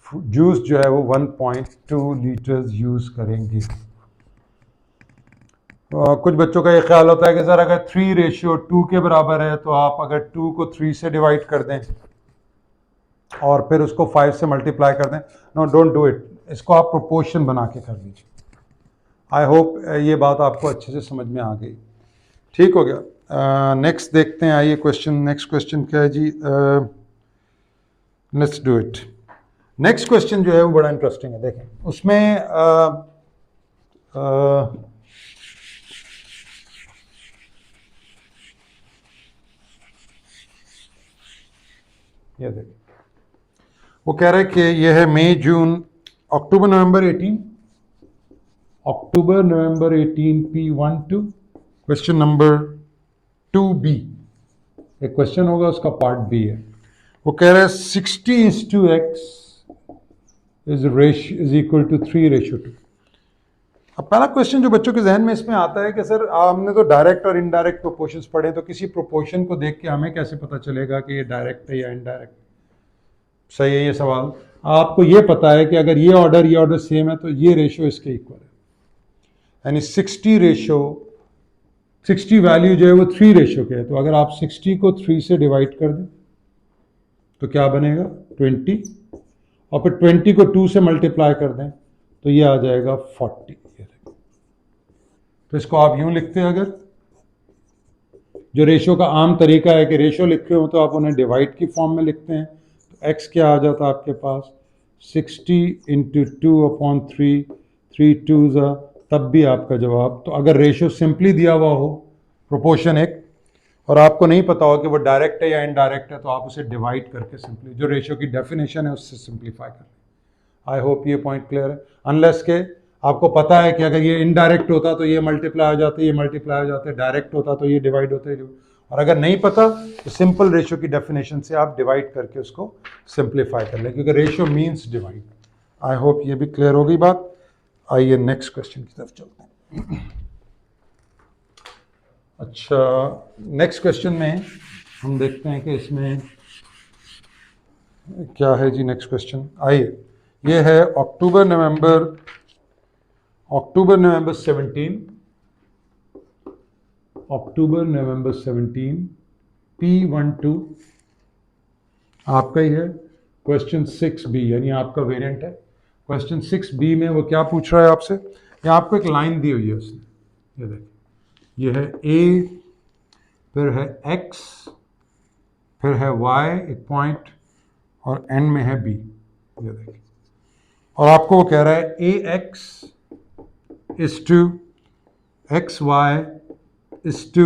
जूस जो है वो 1.2 liters यूज करेंगे। कुछ बच्चों का ये ख्याल होता है कि सर अगर 3:2 के बराबर है तो आप अगर 2 को 3 से डिवाइड कर दें और फिर उसको 5 से मल्टीप्लाई कर दें। नो, डोंट डू इट, इसको आप प्रोपोर्शन बना के कर लीजिए। आई होप ये बात आपको अच्छे से समझ में आ गई। ठीक हो गया। नेक्स्ट देखते हैं, आइए क्वेश्चन, नेक्स्ट क्वेश्चन क्या है जी? Let's do it. Next question जो है वो बड़ा इंटरेस्टिंग है, देखें उसमें ये देखें, वो कह रहे हैं कि ये है मई जून अक्टूबर नवंबर 18, अक्टूबर नवंबर 18 P12, क्वेश्चन नंबर 2B। एक क्वेश्चन होगा उसका पार्ट बी है। वो कह रहा है 60:x इज इक्वल टू 3:2। अब पहला क्वेश्चन जो बच्चों के जहन में इसमें आता है कि सर हमने तो डायरेक्ट और इनडायरेक्ट प्रोपोर्शंस पढ़े, तो किसी प्रोपोर्शन को देख के हमें कैसे पता चलेगा कि ये डायरेक्ट है या इनडायरेक्ट? सही है ये सवाल। आपको ये पता है कि अगर ये ऑर्डर सेम है तो ये रेशियो इसके इक्वल है, यानी 60 वैल्यू जो है वो 3 रेशियो के है। तो अगर आप 60 को 3 से डिवाइड कर दें तो क्या बनेगा? 20, और फिर 20 को 2 से मल्टीप्लाई कर दें तो ये आ जाएगा 40। तो इसको आप यूं लिखते हैं, अगर जो रेशियो का आम तरीका है कि रेशियो लिखे हो तो आप उन्हें डिवाइड की फॉर्म में लिखते हैं, तो x क्या आ जाता है आपके पास? 60 इंटू 2/3, 3 2s, तब भी आपका जवाब। तो अगर रेशियो सिंपली दिया हुआ हो, प्रोपोर्शन एक, और आपको नहीं पता हो कि वो डायरेक्ट है या इनडायरेक्ट है, तो आप उसे डिवाइड करके सिंपली जो रेशियो की डेफिनेशन है उससे सिंप्लीफाई कर लें। आई होप ये पॉइंट क्लियर है। अनलेस के आपको पता है कि अगर ये इनडायरेक्ट होता तो ये मल्टीप्लाई हो जाते, ये मल्टीप्लाई हो जाते, डायरेक्ट होता तो ये डिवाइड होते, और अगर नहीं पता तो सिंपल रेशियो की डेफिनेशन से आप डिवाइड करके उसको सिंप्लीफाई कर लें, क्योंकि ratio means divide. I hope ये भी क्लियर हो गई बात। आइए नेक्स्ट क्वेश्चन की तरफ चलते हैं। अच्छा, नेक्स्ट क्वेश्चन में हम देखते हैं कि इसमें क्या है जी। नेक्स्ट क्वेश्चन आइए, ये है अक्टूबर नवंबर 17, अक्टूबर नवंबर 17 P12 आपका ही है। क्वेश्चन 6B यानी आपका वेरिएंट है। क्वेश्चन 6B में वो क्या पूछ रहा है आपसे? ये आपको एक लाइन दी हुई है उसने, ये देखिए, ये है A, फिर है X, फिर है Y एक पॉइंट, और एंड में है B, ये देखिए। और आपको वो कह रहा है AX is to XY is to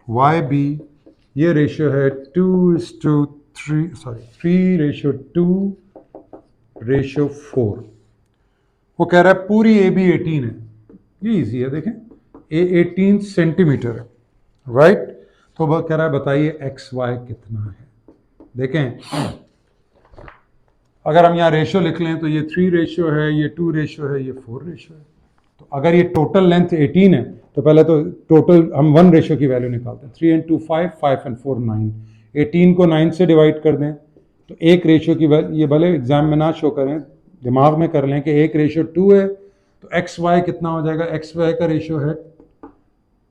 YB, ये रेशियो है 3:2:4। वो कह रहा है पूरी AB 18 है। ये इजी है, देखें A 18 सेंटीमीटर है, राइट? तो वह कह रहा है बताइए XY कितना है। देखें अगर हम यहाँ रेशियो लिख लें तो ये 3 रेशियो है, ये 2 रेशियो है, ये 4 रेशियो है। तो अगर ये टोटल लेंथ 18 है तो पहले तो टोटल हम 1 रेशियो की वैल्यू निकालते हैं। 3 and 2 5, 5 and 4 9। 18 को 9 से डिवाइड कर दें तो एक रेशियो की वैल्यू, ये भले एग्जाम में ना शो करें, दिमाग में कर लें कि एक रेशियो 2 है, तो एक्स वाई कितना हो जाएगा? एक्स वाई का रेशियो है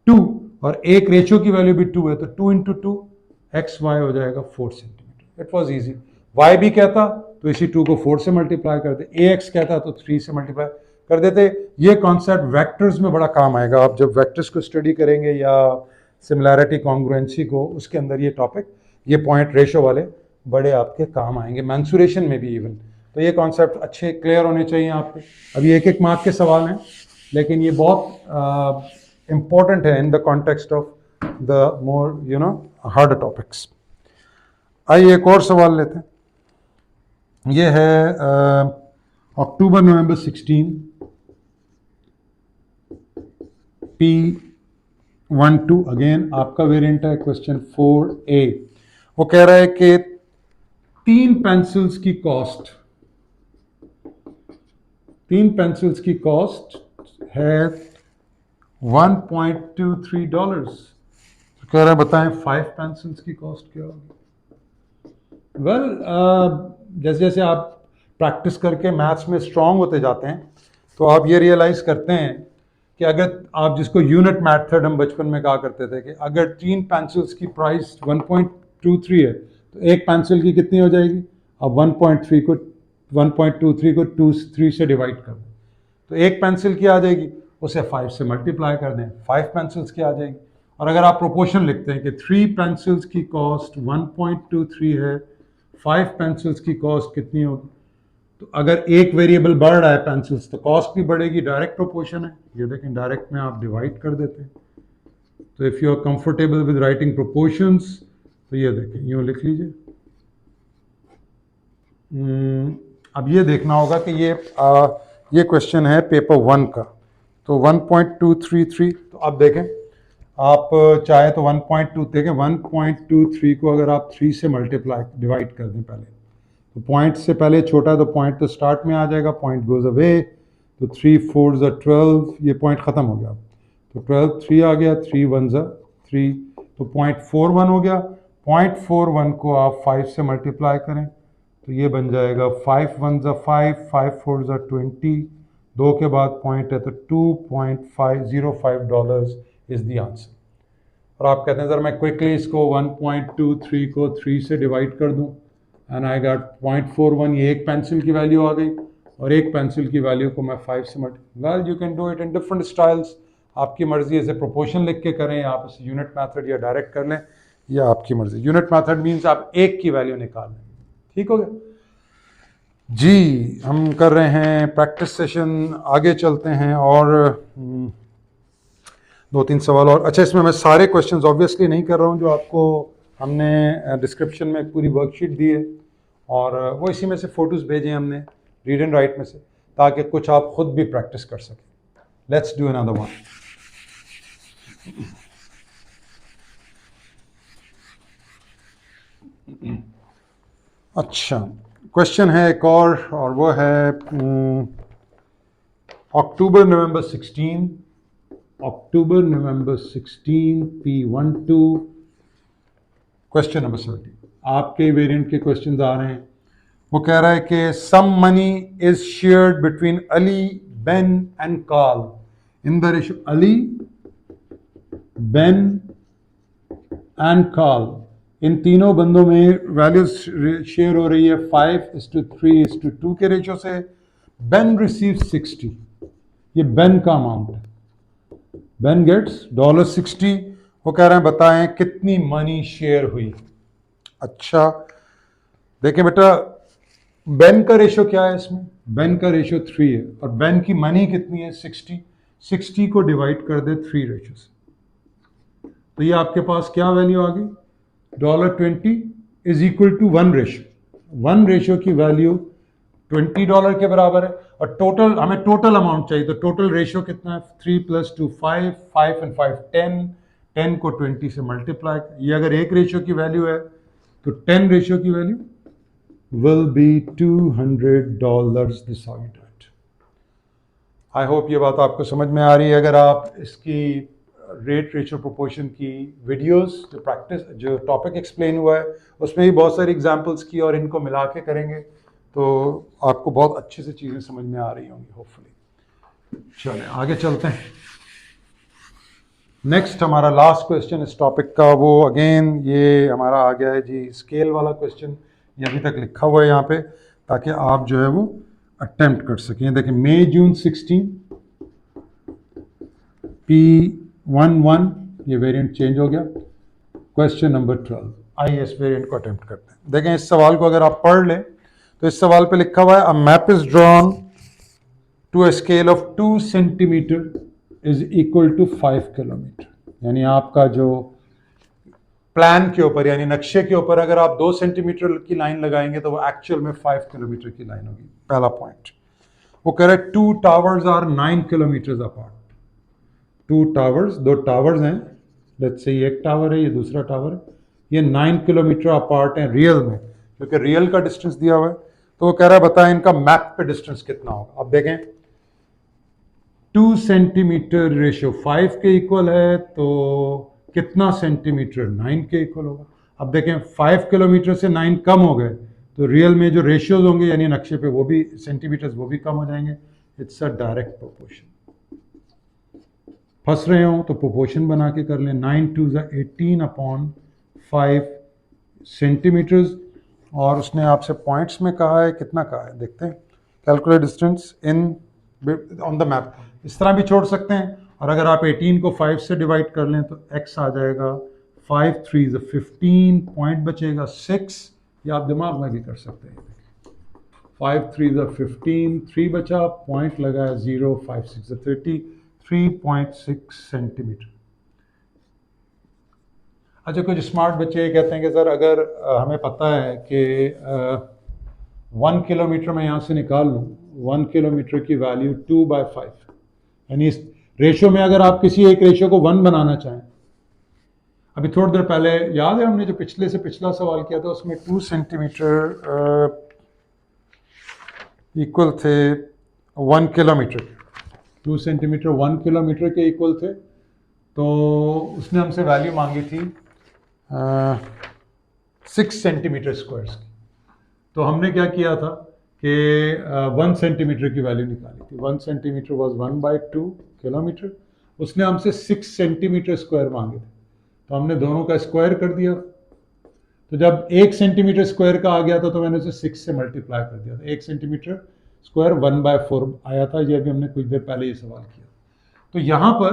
2, और एक रेशियो की वैल्यू भी 2 है, तो 2 इंटू 2 एक्स वाई हो जाएगा 4 centimetre. It was easy. Y भी कहता तो इसी 2 को 4 से मल्टीप्लाई कर दे, ए एक्स कहता तो 3 से मल्टीप्लाई कर देते। ये कॉन्सेप्ट वेक्टर्स में बड़ा काम आएगा। आप जब वेक्टर्स को स्टडी करेंगे या सिमिलैरिटी कॉन्ग्रुएंसी को, उसके अंदर ये टॉपिक, ये पॉइंट रेशो वाले बड़े आपके काम आएंगे, मैंसुरेशन में भी इवन। तो ये कॉन्सेप्ट अच्छे क्लियर होने चाहिए आपके। अभी एक एक मार्क के सवाल हैं, लेकिन ये बहुत इंपॉर्टेंट है in the context of the more hard topics. आइए एक और सवाल लेते हैं। ये है अक्टूबर नवंबर 16 P12, अगेन आपका वेरिएंट है। क्वेश्चन 4A, वो कह रहा है कि 3 पेंसिल्स की कॉस्ट है $1.23। तो कह रहा है बताएं 5 पेंसिल्स की कॉस्ट क्या होगी? जैसे जैसे आप प्रैक्टिस करके मैथ्स में स्ट्रांग होते जाते हैं तो आप ये रियलाइज करते हैं कि अगर आप जिसको यूनिट मेथड हम बचपन में कहा करते थे कि अगर 3 पेंसिल्स की प्राइस 1.23 है तो एक पेंसिल की कितनी हो जाएगी, अब 1.23 को 3 से डिवाइड कर दें तो एक पेंसिल की आ जाएगी, उसे 5 से मल्टीप्लाई कर दें 5 पेंसिल्स की आ जाएगी। और अगर आप प्रोपोर्शन लिखते हैं कि 3 पेंसिल्स की कॉस्ट 1.23 है, 5 पेंसिल्स की कॉस्ट कितनी होगी, तो अगर एक वेरिएबल बढ़ रहा है पेंसिल्स तो कॉस्ट भी बढ़ेगी, डायरेक्ट प्रोपोर्शन है। ये देखें डायरेक्ट में आप डिवाइड कर देते हैं। तो if you are comfortable with writing proportions तो ये देखें यूँ लिख लीजिए। अब ये देखना होगा कि ये क्वेश्चन है पेपर 1 का, तो 1.233, तो अब देखें आप चाहे तो 1.2 देखें 1.23 को अगर आप 3 से मल्टीप्लाई डिवाइड कर दें पहले, तो पॉइंट से पहले छोटा तो पॉइंट तो स्टार्ट में आ जाएगा, पॉइंट गोज अवे, तो 3 4 12, ये पॉइंट ख़त्म हो गया, तो 12 3 आ गया, 3 1 3, तो 0.41 हो गया। 0.41 को आप 5 से मल्टीप्लाई करें तो ये बन जाएगा 5 1 5, 5 4 20, 2 के बाद पॉइंट है तो $2.505 इज़ द आंसर। और आप कहते हैं सर मैं क्विकली इसको 1.23 को 3 से डिवाइड कर दूं एंड आई गॉट 0.41, ये एक पेंसिल की वैल्यू आ गई, और एक पेंसिल की वैल्यू को मैं 5 से well you can do it in different styles, आपकी मर्जी, ऐसे प्रोपोर्शन लिख के करें, आप इसे यूनिट मैथड या डायरेक्ट कर लें, या आपकी मर्जी। यूनिट मैथड मीन्स आप एक की वैल्यू निकाल लें, ठीक हो गया जी। हम कर रहे हैं प्रैक्टिस सेशन, आगे चलते हैं और 2-3 सवाल और। अच्छा, इसमें मैं सारे क्वेश्चंस ऑब्वियसली नहीं कर रहा हूँ, जो आपको हमने डिस्क्रिप्शन में एक पूरी वर्कशीट दी है और वो इसी में से फ़ोटोज़ भेजे हमने रीड एंड राइट में से, ताकि कुछ आप खुद भी प्रैक्टिस कर सकें। Let's do another one. अच्छा, क्वेश्चन है एक और वो है अक्टूबर नवंबर 16 P12 क्वेश्चन नंबर 17। आपके वेरिएंट के क्वेश्चन आ रहे हैं। वो कह रहा है कि some money is shared between Ali, Ben and Carl in the ratio, Ali, Ben and Carl, इन तीनों बंदों में वैल्यूज शेयर हो रही है 5:3:2 के रेशियो से। बेन रिसीव 60, ये बेन का अमाउंट है, बेन गेट्स $60। वो कह रहे हैं बताएं कितनी मनी शेयर हुई। अच्छा देखिए बेटा, बेन का रेशियो क्या है इसमें, बेन का रेशियो 3 है और बेन की मनी कितनी है 60। 60 को डिवाइड कर दे 3 रेशियो से, तो ये आपके पास क्या वैल्यू आ गई, $20 is equal to 1 ratio. 1 ratio की वैल्यू $20 के बराबर है, और टोटल हमें टोटल अमाउंट चाहिए, तो टोटल रेशियो कितना है 3 + 2 5, 5 and 5 10, 10 को 20 से मल्टीप्लाई, ये अगर एक रेशियो की वैल्यू है तो 10 रेशियो की value will be $200 decided। I hope ये बात आपको समझ में आ रही है। अगर आप इसकी रेट रेशियो प्रोपोर्शन की वीडियोस जो प्रैक्टिस जो टॉपिक एक्सप्लेन हुआ है उसमें भी बहुत सारी एग्जांपल्स की, और इनको मिला के करेंगे तो आपको बहुत अच्छे से चीज़ें समझ में आ रही होंगी होपफुली। चलें आगे चलते हैं। नेक्स्ट हमारा लास्ट क्वेश्चन इस टॉपिक का, वो अगेन ये हमारा आ गया है जी स्केल वाला क्वेश्चन, ये अभी तक लिखा हुआ है यहाँ पे ताकि आप जो है वो अटेम्प्ट कर सकें। देखिए मई जून 16 P11, ये वेरिएंट चेंज हो गया। क्वेश्चन नंबर 12, आइए इस वेरिएंट को अटेम्प्ट करते हैं। देखें इस सवाल को अगर आप पढ़ लें तो इस सवाल पे लिखा हुआ है a map is drawn to a scale of 2 centimetre is equal to 5 kilometre. यानी आपका जो प्लान के ऊपर यानी नक्शे के ऊपर अगर आप 2 सेंटीमीटर की लाइन लगाएंगे तो वो एक्चुअल में 5 किलोमीटर की लाइन होगी। पहला पॉइंट वो कह रहे हैं 2 towers are 9 kilometre apart. 2 towers, 2 towers हैं, लेट्स से ये एक टावर है, ये दूसरा टावर है, ये 9 किलोमीटर अपार्ट है रियल में, क्योंकि रियल का डिस्टेंस दिया हुआ है। तो वो कह रहा है बताएं इनका मैप पे डिस्टेंस कितना होगा। अब देखें 2 सेंटीमीटर रेशियो 5 के इक्वल है तो कितना सेंटीमीटर 9 के इक्वल होगा। अब देखें 5 किलोमीटर से 9 कम हो गए तो रियल में जो रेशियोज होंगे यानी नक्शे पे वो भी सेंटीमीटर्स वो भी कम हो जाएंगे। It's a direct proportion. फंस रहे हो तो प्रोपोर्शन बना के कर लें। 9 2 18/5 सेंटीमीटर्स, और उसने आपसे पॉइंट्स में कहा है, कितना कहा है देखते हैं। Calculate distance in on the map, इस तरह भी छोड़ सकते हैं, और अगर आप 18 को 5 से डिवाइड कर लें तो x आ जाएगा 5 3 15, पॉइंट बचेगा 6, या आप दिमाग में भी कर सकते हैं। 5 3 15, 3 बचा, पॉइंट लगा है 0, 5 6 30, 3.6 सेंटीमीटर। अच्छा, कुछ स्मार्ट बच्चे ये कहते हैं कि सर अगर हमें पता है कि 1 किलोमीटर मैं यहाँ से निकाल लूँ, 1 किलोमीटर की वैल्यू 2/5, यानी इस रेशो में अगर आप किसी एक रेशो को 1 बनाना चाहें, अभी थोड़ी देर पहले याद है हमने जो पिछले से पिछला सवाल किया था, उसमें 2 सेंटीमीटर इक्वल थे 1 किलोमीटर, 2 सेंटीमीटर 1 किलोमीटर के इक्वल थे। तो उसने हमसे वैल्यू मांगी थी 6 सेंटीमीटर स्क्वायर्स की। तो हमने क्या किया था कि 1 सेंटीमीटर की वैल्यू निकाली थी। 1 सेंटीमीटर वॉज 1/2 किलोमीटर। उसने हमसे 6 सेंटीमीटर स्क्वायर मांगे थे, तो हमने दोनों का स्क्वायर कर दिया। तो जब 1 सेंटीमीटर स्क्वायर का आ गया था तो मैंने उसे 6 से मल्टीप्लाई कर दिया था। 1 सेंटीमीटर स्क्वायर 1/4 आया था। ये अभी हमने कुछ देर पहले ये सवाल किया। तो यहाँ पर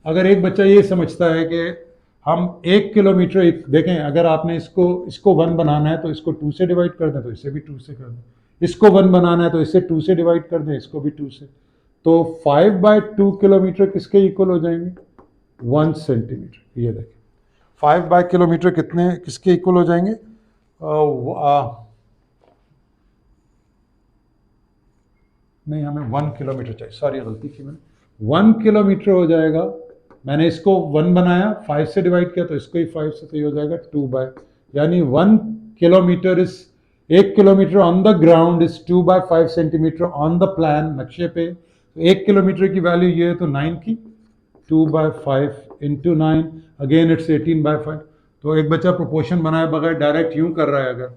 अगर एक बच्चा ये समझता है कि हम 1 किलोमीटर, देखें अगर आपने इसको 1 बनाना है तो इसको 2 से डिवाइड कर दें, तो इसे भी 2 से कर दें। इसको 1 बनाना है तो इसे 2 से डिवाइड कर दें, इसको भी 2 से। तो 5/2 किलोमीटर किसके इक्वल हो जाएंगे? 1 सेंटीमीटर। ये देखें 5 किलोमीटर किसके इक्वल हो जाएंगे? नहीं, हमें 1 किलोमीटर चाहिए, सॉरी गलती की मैंने। 1 किलोमीटर हो जाएगा, मैंने इसको 1 बनाया, 5 से डिवाइड किया तो इसको ही 5 से, तो ये हो जाएगा 2 यानी 1 kilometre is 1 kilometre on the ground is 2/5 centimetre on the plan, नक्शे पे। तो 1 किलोमीटर की वैल्यू ये है, तो 9 की 2/5 इंटू 9, अगेन इट्स 18/5। तो एक बच्चा प्रोपोर्शन बनाए बगैर डायरेक्ट यूं कर रहा है अगर,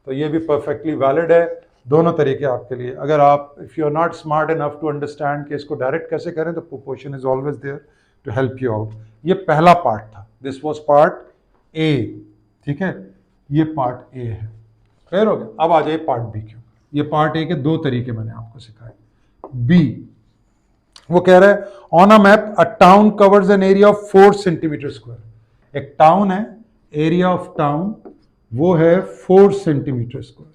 तो ये भी परफेक्टली वैलिड है। दोनों तरीके आपके लिए। अगर आप if you are not smart enough to understand कि इसको डायरेक्ट कैसे करें, तो proportion is always there to help you out. ये पहला पार्ट था, दिस वाज पार्ट ए, ठीक है, ये पार्ट ए है। क्लियर हो गया? अब आ जाइए पार्ट बी के। ये पार्ट ए के 2 तरीके मैंने आपको सिखाए। बी, वो कह रहा है on a map a town covers an area of 4 centimetre square. एक टाउन है, एरिया ऑफ टाउन वो है 4 centimetre square.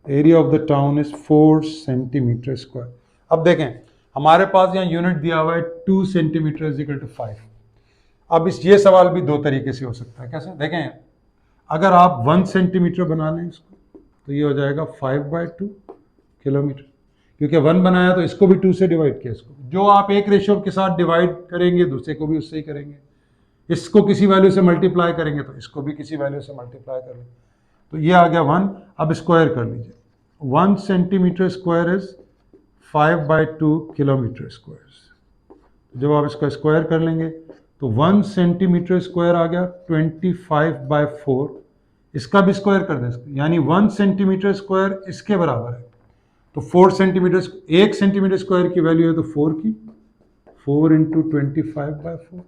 Area of the town is 4 centimetre square. अब देखें हमारे पास यहाँ यूनिट दिया हुआ है 2 सेंटीमीटर इज इक्वल टू 5। अब ये सवाल भी 2 तरीके से हो सकता है। कैसे? देखें, अगर आप 1 सेंटीमीटर बना लें इसको, तो ये हो जाएगा 5/2 किलोमीटर, क्योंकि 1 बनाया तो इसको भी 2 से डिवाइड किया। इसको जो आप एक रेशियो के साथ डिवाइड करेंगे, दूसरे को भी उससे ही करेंगे। इसको किसी वैल्यू से मल्टीप्लाई करेंगे तो इसको भी किसी वैल्यू से मल्टीप्लाई कर लेंगे। तो ये आ गया 1। अब स्क्वायर कर लीजिए। 1 centimetre square is 5/2 kilometre square. जब आप इसका स्क्वायर कर लेंगे तो 1 सेंटीमीटर स्क्वायर आ गया 25/4। इसका भी स्क्वायर कर दें, यानी 1 सेंटीमीटर स्क्वायर इसके बराबर है। तो 4 सेंटीमीटर, 1 सेंटीमीटर स्क्वायर की वैल्यू है तो 4 की, 4 इंटू 25/4,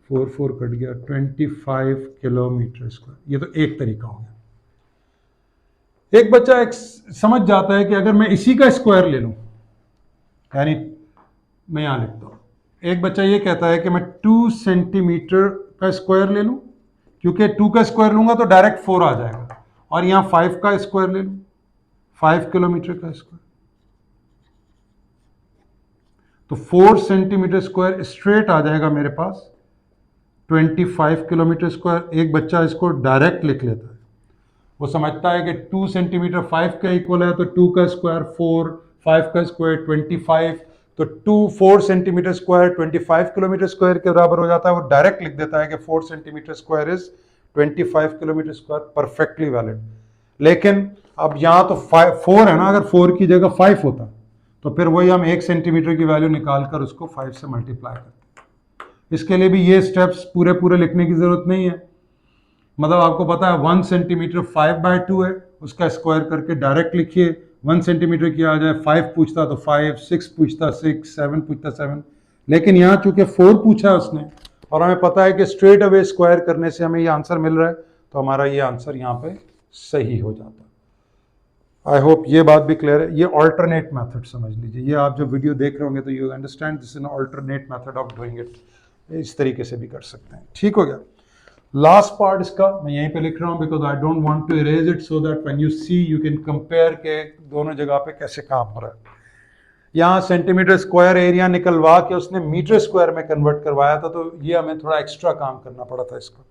4 कट गया, 25 किलोमीटर स्क्वायर। ये तो एक तरीका हो गया। एक बच्चा समझ जाता है कि अगर मैं इसी का स्क्वायर ले लूं, यानी मैं यहां लिखता हूं, एक बच्चा ये कहता है कि मैं 2 सेंटीमीटर का स्क्वायर ले लूं, क्योंकि 2 का स्क्वायर लूंगा तो डायरेक्ट 4 आ जाएगा, और यहां 5 का स्क्वायर ले लूं, 5 किलोमीटर का स्क्वायर, तो 4 सेंटीमीटर स्क्वायर स्ट्रेट आ जाएगा मेरे पास 25 किलोमीटर स्क्वायर। एक बच्चा इसको डायरेक्ट लिख लेता है, वो समझता है कि 2 सेंटीमीटर 5 का इक्वल है, तो 2 का स्क्वायर 4, 5 का स्क्वायर 25, तो 4 सेंटीमीटर स्क्वायर 25 किलोमीटर स्क्वायर के बराबर हो जाता है। वो डायरेक्ट लिख देता है कि 4 centimetre square is 25 kilometre square, perfectly valid. लेकिन अब यहाँ तो 4 है ना, अगर 4 की जगह 5 होता तो फिर वही हम 1 सेंटीमीटर की वैल्यू निकाल कर उसको 5 से मल्टीप्लाई करते। इसके लिए भी ये स्टेप्स पूरे लिखने की जरूरत नहीं है। मतलब आपको पता है 1 सेंटीमीटर 5/2 है, उसका स्क्वायर करके डायरेक्ट लिखिए। 1 सेंटीमीटर की आ जाए, 5 पूछता तो 5, 6 पूछता 6, 7 पूछता 7, लेकिन यहाँ चूंकि 4 पूछा है उसने और हमें पता है कि स्ट्रेट अवे स्क्वायर करने से हमें ये आंसर मिल रहा है, तो हमारा ये आंसर यहाँ पे सही हो जाता है। आई होप ये बात भी क्लियर है। ये ऑल्टरनेट मेथड समझ लीजिए, ये आप जो वीडियो देख रहे होंगे तो you understand this is an alternate method of doing it. इस तरीके से भी कर सकते हैं। ठीक हो गया। लास्ट पार्ट इसका मैं यहीं पे लिख रहा हूँ because I don't want to erase it, so that when you see you can compare के दोनों जगह पे कैसे काम हो रहा है। यहाँ सेंटीमीटर स्क्वायर एरिया निकलवा के उसने मीटर स्क्वायर में कन्वर्ट करवाया था, तो ये हमें थोड़ा एक्स्ट्रा काम करना पड़ा था इसको।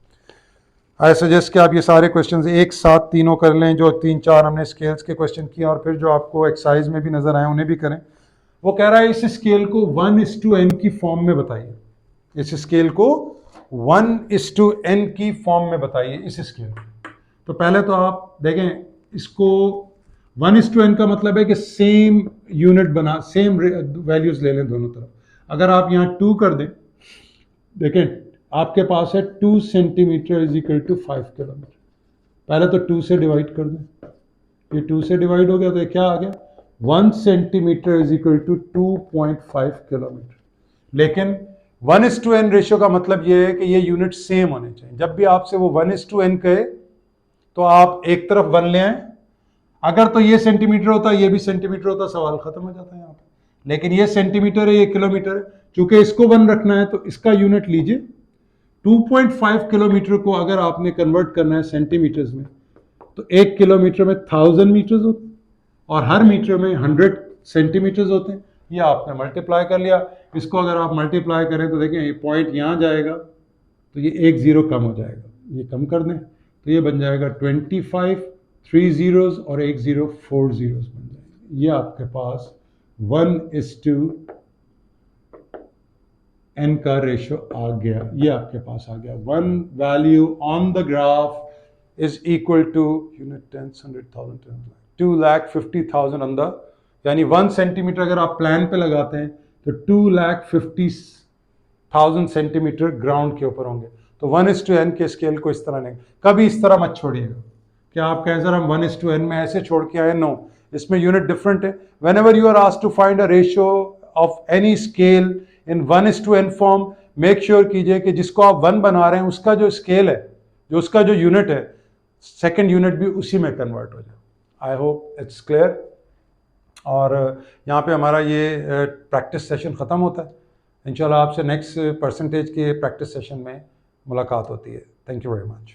आई सजेस्ट कि आप ये सारे क्वेश्चंस एक साथ तीनों कर लें, जो 3-4 हमने स्केल्स के क्वेश्चन किए और फिर जो आपको एक्सरसाइज में भी नजर आए उन्हें भी करें। वो कह रहा है इस स्केल को 1:n की फॉर्म में बताइए। इस स्केल को 1:n की फॉर्म में बताइए इस स्केल को। तो पहले तो आप देखें इसको 1:n का मतलब है कि सेम यूनिट बना, सेम वैल्यूज ले लें दोनों तरफ। अगर आप यहाँ 2 कर दें, देखें आपके पास है 2 centimetre is equal to 5 kilometre. पहले तो 2 से डिवाइड कर दें, ये 2 से डिवाइड हो गया तो ये क्या आ गया 1 centimetre is equal to 2.5 kilometre. लेकिन 1:n रेशियो का मतलब ये है कि ये यूनिट सेम होने चाहिए। जब भी आपसे वो 1:n कहे तो आप एक तरफ 1 ले आए। अगर तो ये सेंटीमीटर होता ये भी सेंटीमीटर होता, सवाल खत्म हो जाता है यहाँ पे। लेकिन ये सेंटीमीटर है ये किलोमीटर है, चूंकि इसको 1 रखना है तो इसका यूनिट लीजिए। 2.5 किलोमीटर को अगर आपने कन्वर्ट करना है सेंटीमीटर्स में तो 1 किलोमीटर में 1000 मीटर्स होते हैं और हर मीटर में 100 सेंटीमीटर्स होते हैं। ये आपने मल्टीप्लाई कर लिया। इसको अगर आप मल्टीप्लाई करें तो देखें ये पॉइंट यहाँ जाएगा तो ये 1 0 कम हो जाएगा, ये कम कर दें तो ये बन जाएगा 25, 3 zeros और 1 0 4 zeros बन जाएंगे। ये आपके पास 1:n का रेशो आ गया, ये आपके पास आ गया। 1 value on the graph is equal to unit 10, 100,000, 2,50,000 on the, यानी 1 सेंटीमीटर अगर आप प्लान पे लगाते हैं तो 2,50,000 सेंटीमीटर ग्राउंड के ऊपर होंगे। तो 1:n के स्केल को इस तरह नहीं, कभी इस तरह मत छोड़िएगा कि आप कहें सर हम 1:n में ऐसे छोड़ के आए। नो, इसमें यूनिट डिफरेंट है। Whenever you are asked to find a ratio of any scale in 1:n form, make sure कीजिए कि जिसको आप 1 बना रहे हैं उसका जो स्केल है, जो उसका जो यूनिट है, सेकंड यूनिट भी उसी में कन्वर्ट हो जाए। I hope it's clear. और यहाँ पे हमारा ये प्रैक्टिस सेशन ख़त्म होता है। इंशाल्लाह आपसे नेक्स्ट परसेंटेज के प्रैक्टिस सेशन में मुलाकात होती है। Thank you very much.